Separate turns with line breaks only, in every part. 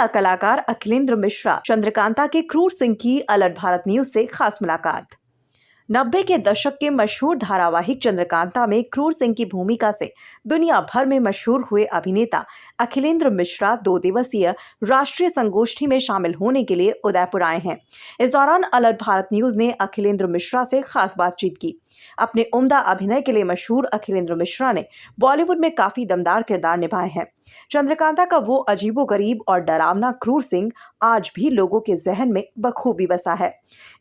अभिनेता कलाकार अखिलेंद्र मिश्रा चंद्रकांता के क्रूर सिंह की अलर्ट भारत न्यूज से खास मुलाकात। 90 के दशक के मशहूर धारावाहिक चंद्रकांता में क्रूर सिंह की भूमिका से दुनिया भर में मशहूर हुए अभिनेता अखिलेंद्र मिश्रा 2 दिवसीय राष्ट्रीय संगोष्ठी में शामिल होने के लिए उदयपुर आए हैं। इस दौरान अलर्ट भारत न्यूज ने अखिलेंद्र मिश्रा से खास बातचीत की। अपने उम्दा अभिनय के लिए मशहूर अखिलेंद्र मिश्रा ने बॉलीवुड में काफी दमदार किरदार निभाए हैं। चंद्रकांता का वो अजीबोगरीब और डरावना क्रूर सिंह आज भी लोगों के जहन में बखूबी बसा है।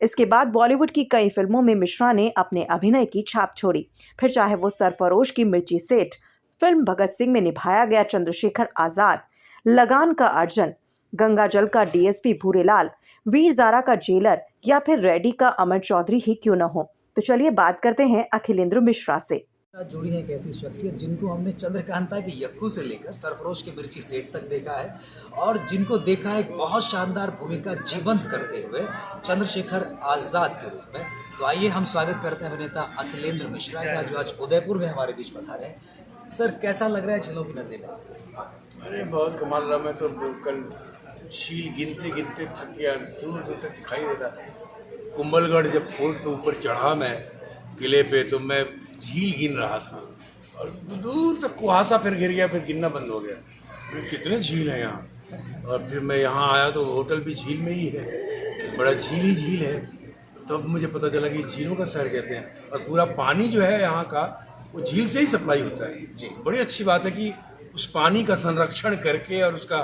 इसके बाद बॉलीवुड की कई फिल्मों में मिश्रा ने अपने अभिनय की छाप छोड़ी। फिर चाहे वो सरफरोश की मिर्ची सेठ, फिल्म भगत सिंह में निभाया गया चंद्रशेखर आजाद, लगान का अर्जुन, गंगा जल का डीएसपी भूरेलाल, वीर ज़ारा का जेलर या फिर रेडी का अमर चौधरी ही क्यों न हो। तो चलिए बात करते हैं अखिलेंद्र मिश्रा से।
जुड़ी है एक ऐसी शख्सियत जिनको हमने चंद्रकांता के यक्कू से लेकर सरफरोश के मिर्ची सेठ तक देखा है और जिनको देखा है एक बहुत शानदार भूमिका जीवंत करते हुए चंद्रशेखर आजाद के रूप में। तो आइए हम स्वागत करते हैं अभिनेता अखिलेंद्र मिश्रा का, जो आज उदयपुर में हमारे बीच पधारे हैं। सर, कैसा लग रहा है झीलों की नगरी में?
अरे बहुत कमाल रहा। मैं तो कल झील गिनते गिनते थक गया, दूर दूर तक दिखाई देता। कुंभलगढ़ जब फोर्ट पे ऊपर चढ़ा मैं किले पे, तो मैं झील गिन रहा था और दूर तक कुहासा फिर गिर गया, फिर गिनना बंद हो गया। फिर कितने झील हैं यहाँ। और फिर मैं यहाँ आया तो होटल भी झील में ही है, बड़ा झील ही झील है। तब मुझे पता चला कि झीलों का शहर कहते हैं और पूरा पानी जो है यहाँ का वो झील से ही सप्लाई होता है जी। बड़ी अच्छी बात है कि उस पानी का संरक्षण करके और उसका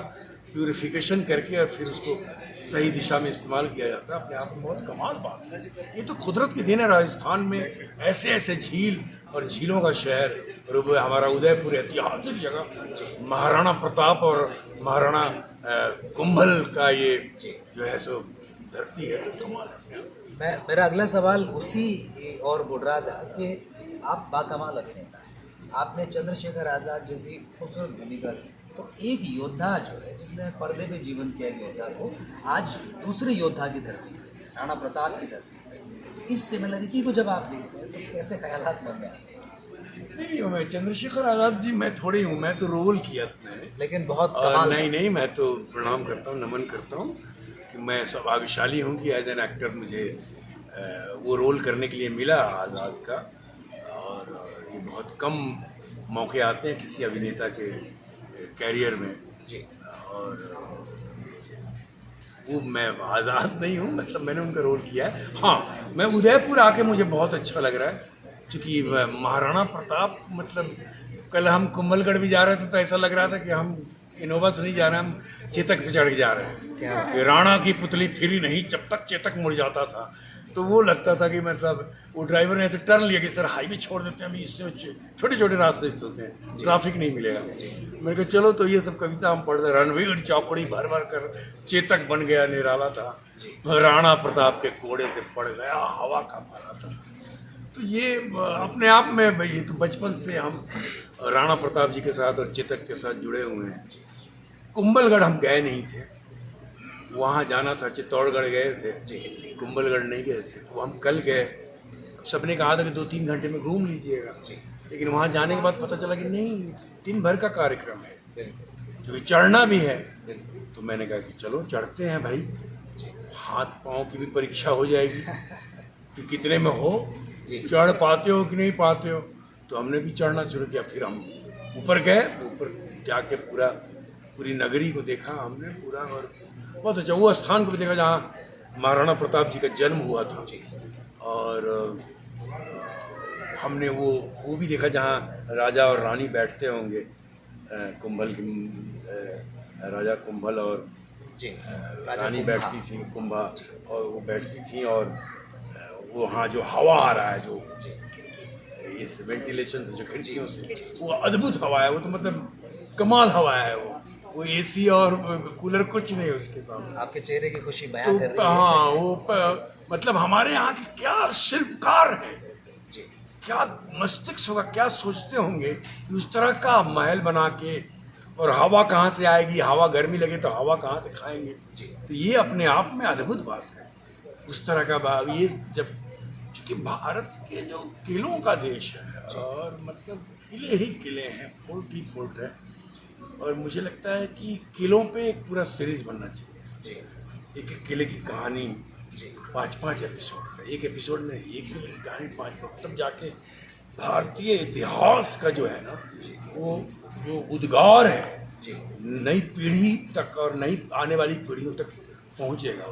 प्यूरिफिकेशन करके और फिर उसको सही दिशा में इस्तेमाल किया जाता है। अपने आप में बहुत कमाल बात है। ये तो कुदरत की देन है। राजस्थान में ऐसे ऐसे झील और झीलों का शहर, और हमारा उदयपुर ऐतिहासिक जगह, महाराणा प्रताप और महाराणा कुंभल का ये जो है सो धरती है, तो कमाल है।
मेरा अगला सवाल उसी और बुढ़ रहा था कि आप बाकमाल अभिनेता हैं, आपने चंद्रशेखर आजाद जैसी खूबसूरत भूमिका की, तो एक योद्धा जो है जिसने पर्दे पे जीवन किया योद्धा को आज दूसरे योद्धा की धरती है, राणा प्रताप की धरती है, इस सिमिलरिटी को जब आप देखते हैं तो कैसे ख्यालात मन में आते हैं?
नहीं, मैं चंद्रशेखर आजाद जी मैं थोड़े हूँ, मैं तो रोल किया था मैंने,
लेकिन बहुत
नहीं, मैं तो प्रणाम करता हूँ, नमन करता हूँ कि मैं सौभाग्यशाली हूँ कि एज एन एक्टर मुझे वो रोल करने के लिए मिला आज़ाद का। और ये बहुत कम मौके आते हैं किसी अभिनेता के कैरियर में जी। और वो मैं आज़ाद नहीं हूँ, मतलब मैंने उनका रोल किया है। हाँ, मैं उदयपुर आके मुझे बहुत अच्छा लग रहा है क्योंकि महाराणा प्रताप, मतलब कल हम कुंभलगढ़ भी जा रहे थे तो ऐसा लग रहा था कि हम इनोवा से नहीं जा रहे हैं, हम चेतक पे चढ़ के जा रहे हैं। कि राणा की पुतली फिरी नहीं जब तक चेतक मुड़ जाता था। तो वो लगता था कि मतलब वो ड्राइवर ने ऐसे टर्न लिया कि सर हाईवे छोड़ देते हैं, अभी इससे छोटे छोटे रास्ते चलते हैं, ट्रैफिक नहीं मिलेगा। मैंने कहा चलो, तो ये सब कविता हम पढ़ते, रणवीर चौकड़ी भर भर कर चेतक बन गया, निराला था, राणा प्रताप के कोड़े से पड़ गया, हवा का मारा था। तो ये अपने आप में ये तो बचपन से हम राणा प्रताप जी के साथ और चेतक के साथ जुड़े हुए हैं। कुंभलगढ़ हम गए नहीं थे, वहाँ जाना था, चित्तौड़गढ़ गए थे, कुंभलगढ़ नहीं गए थे। तो हम कल गए, सबने कहा था कि 2-3 घंटे में घूम लीजिएगा, लेकिन वहाँ जाने के बाद पता चला कि नहीं, दिन भर का कार्यक्रम है, क्योंकि चढ़ना भी है। तो मैंने कहा कि चलो चढ़ते हैं भाई, हाथ पाँव की भी परीक्षा हो जाएगी कि कितने में हो, चढ़ पाते हो कि नहीं पाते हो। तो हमने भी चढ़ना शुरू किया। फिर हम ऊपर गए, ऊपर जाके पूरी नगरी को देखा हमने पूरा, और बहुत अच्छा वो स्थान को भी देखा जहाँ महाराणा प्रताप जी का जन्म हुआ था। और हमने वो भी देखा जहाँ राजा और रानी बैठते होंगे, कुंभल की राजा कुंभल और रानी बैठती थी, कुंभा, और वो बैठती थी। और वो हाँ जो हवा आ रहा है, जो इस वेंटिलेशन से, जो खिड़कियों से, वो अद्भुत हवा है। वो तो मतलब कमाल हवा है। वो एसी और कूलर कुछ नहीं उसके सामने।
आपके चेहरे की खुशी बयां कर रही है।
हाँ, वो मतलब हमारे यहाँ के क्या शिल्पकार हैं, क्या मस्तिष्क होगा, क्या सोचते होंगे कि उस तरह का महल बना के, और हवा कहाँ से आएगी, हवा गर्मी लगे तो हवा कहाँ से खाएंगे। तो ये अपने आप में अद्भुत बात है। उस तरह का ये जब, क्योंकि भारत के जो किलों का देश है, और मतलब किले ही किले हैं, फोर्ट ही फोर्ट है, और मुझे लगता है कि किलों पे एक पूरा सीरीज बनना चाहिए।
जी
एक किले की कहानी
जी
5-5 एपिसोड का, एक एपिसोड में एक किले की कहानी 5 तब जाके भारतीय इतिहास का जो है ना वो जो उद्गार है
जी
नई पीढ़ी तक और नई आने वाली पीढ़ियों तक पहुंचेगा।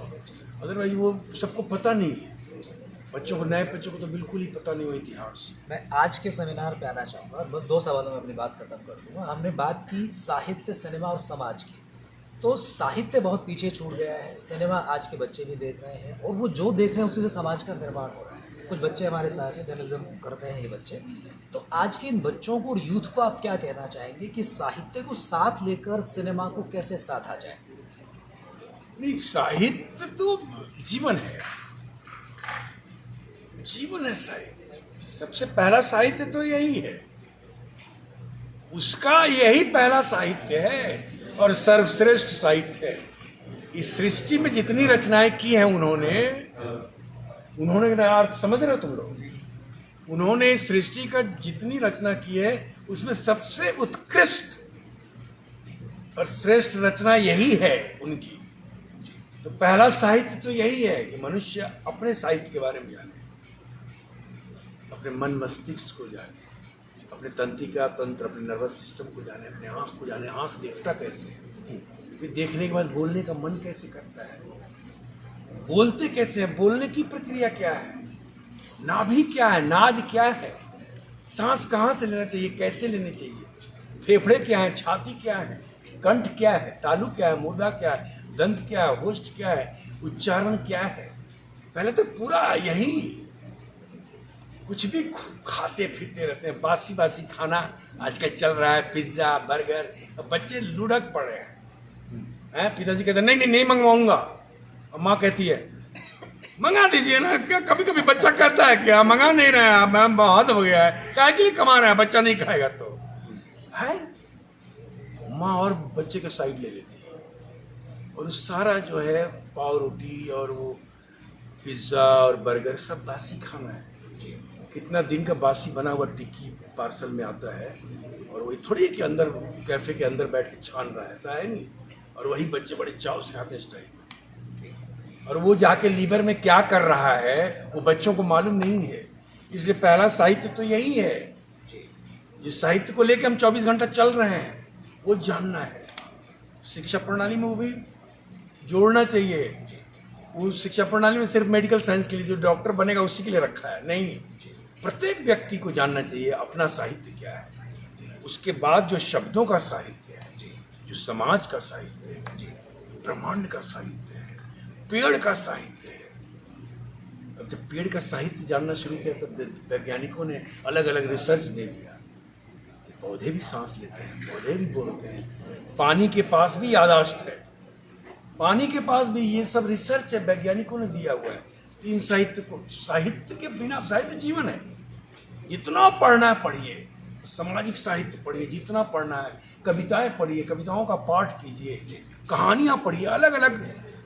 अदरवाइज वो सबको पता नहीं है, बच्चों को, नए बच्चों को तो बिल्कुल ही पता नहीं हो इतिहास।
मैं आज के सेमिनार पे आना चाहूँगा और बस 2 सवालों में अपनी बात खत्म कर दूँगा। हमने बात की साहित्य, सिनेमा और समाज की। तो साहित्य बहुत पीछे छूट गया है, सिनेमा आज के बच्चे भी देख रहे हैं और वो जो देख रहे हैं उसी से समाज का निर्माण हो रहा है। कुछ बच्चे हमारे साथ हैं, जर्नलिज्म करते हैं ये बच्चे। तो आज के इन बच्चों को और यूथ को आप क्या कहना चाहेंगे कि साहित्य को साथ लेकर सिनेमा को कैसे साधा जाए?
नहीं, साहित्य तो जीवन है, जीवन है साहित्य। सबसे पहला साहित्य तो यही है, उसका यही पहला साहित्य है और सर्वश्रेष्ठ साहित्य है। इस सृष्टि में जितनी रचनाएं की हैं उन्होंने अर्थ समझ रहे हो तुम लोग? उन्होंने इस सृष्टि का जितनी रचना की है उसमें सबसे उत्कृष्ट और श्रेष्ठ रचना यही है उनकी। तो पहला साहित्य तो यही है कि मनुष्य अपने साहित्य के बारे में जाने, अपने मन मस्तिष्क को जाने, अपने तंत्रिका तंत्र, अपने नर्वस सिस्टम को जाने, अपने आँख को जाने, आँख देखता कैसे है, फिर देखने के बाद बोलने का मन कैसे करता है, बोलते कैसे हैं, बोलने की प्रक्रिया क्या है, नाभि क्या है, नाद क्या है, सांस कहाँ से लेना चाहिए, कैसे लेनी चाहिए, फेफड़े क्या है, छाती क्या है, कंठ क्या है, तालु क्या है, मुर्दा क्या है, दंत क्या है, होस्ट क्या है, उच्चारण क्या है। पहले तो पूरा यही, कुछ भी खाते फिरते रहते हैं, बासी बासी खाना आजकल चल रहा है, पिज्जा बर्गर, अब बच्चे लुढ़क पड़े हैं। पिताजी कहते हैं नहीं नहीं मंगवाऊंगा, और माँ कहती है मंगा दीजिए ना। क्या कभी कभी बच्चा कहता है कि मंगा नहीं रहे हैं, मैम बहुत हो गया है, क्या के लिए कमा रहे हैं, बच्चा नहीं खाएगा तो है। माँ और बच्चे का साइड ले लेती है और सारा जो है पाव रोटी और वो पिज्ज़ा और बर्गर सब बासी खाना है। कितना दिन का बासी बना हुआ टिक्की पार्सल में आता है और वही थोड़ी कि अंदर कैफे के अंदर बैठ के छान रहा है, ऐसा है नहीं। और वही बच्चे बड़े चाव से खाते हैं इस टाइप में, और वो जाके लीवर में क्या कर रहा है वो बच्चों को मालूम नहीं है। इसलिए पहला साहित्य तो यही है, जिस साहित्य को लेकर हम 24 घंटा चल रहे हैं वो जानना है। शिक्षा प्रणाली में वो भी जोड़ना चाहिए। वो शिक्षा प्रणाली में सिर्फ मेडिकल साइंस के लिए, जो डॉक्टर बनेगा उसी के लिए रखा है, नहीं, प्रत्येक व्यक्ति को जानना चाहिए अपना साहित्य क्या है। उसके बाद जो शब्दों का साहित्य है, जो समाज का साहित्य है, ब्रह्मांड का साहित्य है, पेड़ का साहित्य है। अब जब पेड़ का साहित्य जानना शुरू किया तो वैज्ञानिकों ने अलग अलग रिसर्च दे दिया। पौधे भी सांस लेते हैं, पौधे भी बोलते हैं, पानी के पास भी याददाश्त है, पानी के पास भी, ये सब रिसर्च है, वैज्ञानिकों ने दिया हुआ है। तो इन साहित्य को, साहित्य के बिना, साहित्य जीवन है, जितना पढ़ना है पढ़िए, सामाजिक साहित्य पढ़िए जितना पढ़ना है, कविताएं पढ़िए, कविताओं का पाठ कीजिए, कहानियाँ पढ़िए, अलग अलग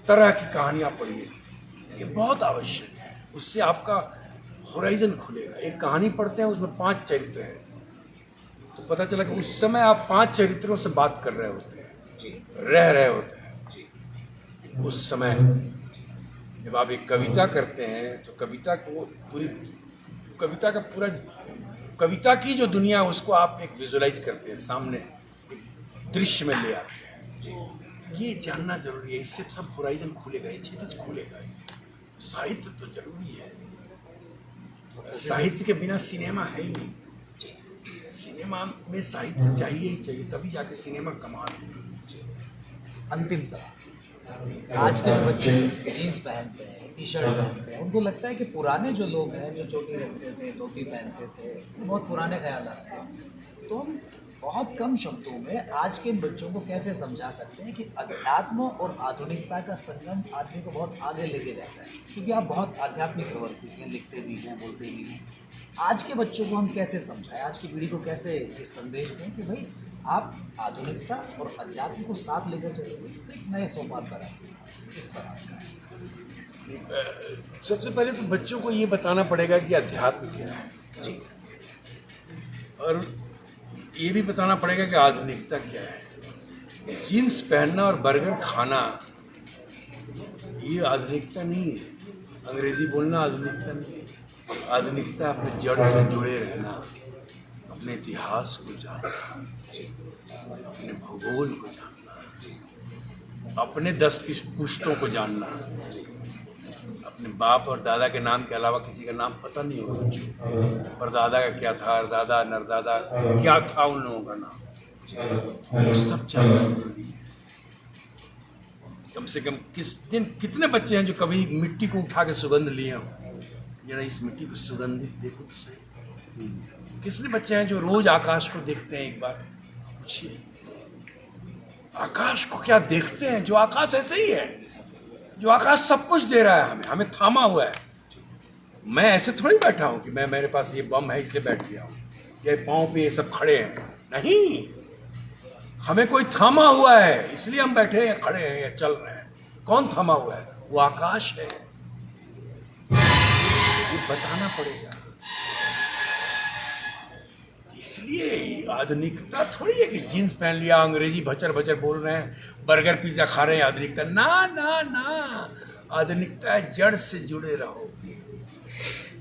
तरह की कहानियाँ पढ़िए, ये बहुत आवश्यक है। उससे आपका होराइजन खुलेगा। एक कहानी पढ़ते हैं उसमें 5 चरित्र हैं, तो पता चला कि उस समय आप 5 चरित्रों से बात कर रहे होते हैं, रह रहे होते हैं। उस समय जब आप एक कविता करते हैं तो कविता को पूरी, कविता का पूरा, कविता की जो दुनिया है उसको आप एक विजुलाइज करते हैं, सामने एक दृश्य में ले आते हैं। ये जानना जरूरी है, इससे सब होराइजन खुलेगा, ये चीज खुलेगा। साहित्य तो जरूरी है, साहित्य के बिना सिनेमा है ही नहीं। सिनेमा में साहित्य चाहिए ही चाहिए, तभी जाके सिनेमा कमाल है।
अंतिम सवाल, आज के बच्चे जीन्स पहनते हैं, टी शर्ट पहनते हैं, उनको लगता है कि पुराने जो लोग हैं जो चोटी रखते थे, धोती पहनते थे, वो बहुत पुराने ख्यालात थे। तो हम बहुत कम शब्दों में आज के बच्चों को कैसे समझा सकते हैं कि अध्यात्म और आधुनिकता का संगम आदमी को बहुत आगे लेके जाता है? क्योंकि आप बहुत आध्यात्मिक प्रवृत्ति हैं, लिखते भी हैं, बोलते भी हैं। आज के बच्चों को हम कैसे समझाएं, आज की पीढ़ी को कैसे ये संदेश दें कि भाई आप आधुनिकता और अध्यात्म को साथ लेकर चलेंगे तो एक नए सोपान पर आएंगे। इस पर आपका
सबसे पहले तो बच्चों को ये बताना पड़ेगा कि अध्यात्म क्या है
जी,
और ये भी बताना पड़ेगा कि आधुनिकता क्या है। जीन्स पहनना और बर्गर खाना ये आधुनिकता नहीं है। अंग्रेजी बोलना आधुनिकता नहीं है। आधुनिकता अपने जड़ से जुड़े रहना, अपने इतिहास को जानना, अपने भूगोल को जानना, अपने 10 पुश्तों को जानना। अपने बाप और दादा के नाम के अलावा किसी का नाम पता नहीं होगा बच्चों को। परदादा का क्या था, दादा नरदादा क्या था उन लोगों का नाम, वो सब जानना जरूरी है। कम से कम कितने बच्चे हैं जो कभी मिट्टी को उठा के सुगंध लिए हों? जरा इस मिट्टी को सुगंधित देखो तो सही। कितने बच्चे हैं जो रोज आकाश को देखते हैं? एक बार पूछिए, आकाश को क्या देखते हैं? जो आकाश ऐसे ही है, जो आकाश सब कुछ दे रहा है, हमें थामा हुआ है। मैं ऐसे थोड़ी बैठा हूं कि मेरे पास ये बम है इसलिए बैठ गया हूं, ये पाँव पे ये सब खड़े हैं। नहीं, हमें कोई थामा हुआ है इसलिए हम बैठे हैं, खड़े हैं या चल रहे हैं। कौन थामा हुआ है? वो आकाश है। ये बताना पड़ेगा। इसलिए आधुनिकता थोड़ी है कि जीन्स पहन लिया, अंग्रेजी भचर भचर बोल रहे हैं, बर्गर पिज्जा खा रहे हैं आधुनिकता। ना ना ना, आधुनिकता है जड़ से जुड़े रहो।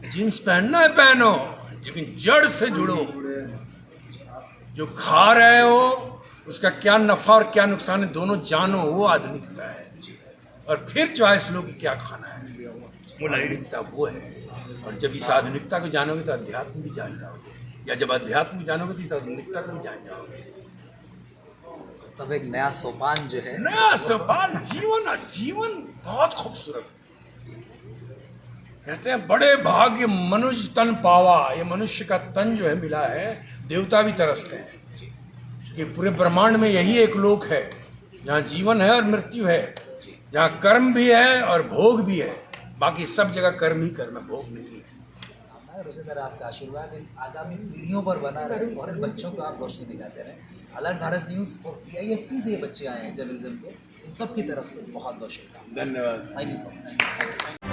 जीन्स पहनना है पहनो, लेकिन जड़ से जुड़ो। जो खा रहे हो उसका क्या नफा और क्या नुकसान है दोनों जानो, वो आधुनिकता है। और फिर चॉइस लो कि क्या खाना है, वो आधुनिकता वो है। और जब इस आधुनिकता को जानोगे तो अध्यात्म भी जान जाओगे, या जब अध्यात्म जानोगे तो इस आधुनिकता को भी जान जाओगे।
तब एक नया सोपान जो है,
नया सोपान, जीवन बहुत खूबसूरत है। कहते हैं बड़े भाग्य मनुष्य तन पावा। ये मनुष्य का तन जो है मिला है, देवता भी तरसते हैं, क्योंकि पूरे ब्रह्मांड में यही एक लोक है जहाँ जीवन है और मृत्यु है, जहाँ कर्म भी है और भोग भी है। बाकी सब जगह कर्म ही कर्म है, भोग नहीं है।
रोशनदार, आपका आशीर्वाद इन आगामी पीढ़ियों पर बना रहे और इन बच्चों को आप रोशनी दिखाते रहे। अलर्ट भारत न्यूज़ और PIFT से ये बच्चे आए हैं जर्नलिज्म के, इन सब की तरफ से बहुत बहुत शुभकामनाएं।
धन्यवाद।
Thank you so much.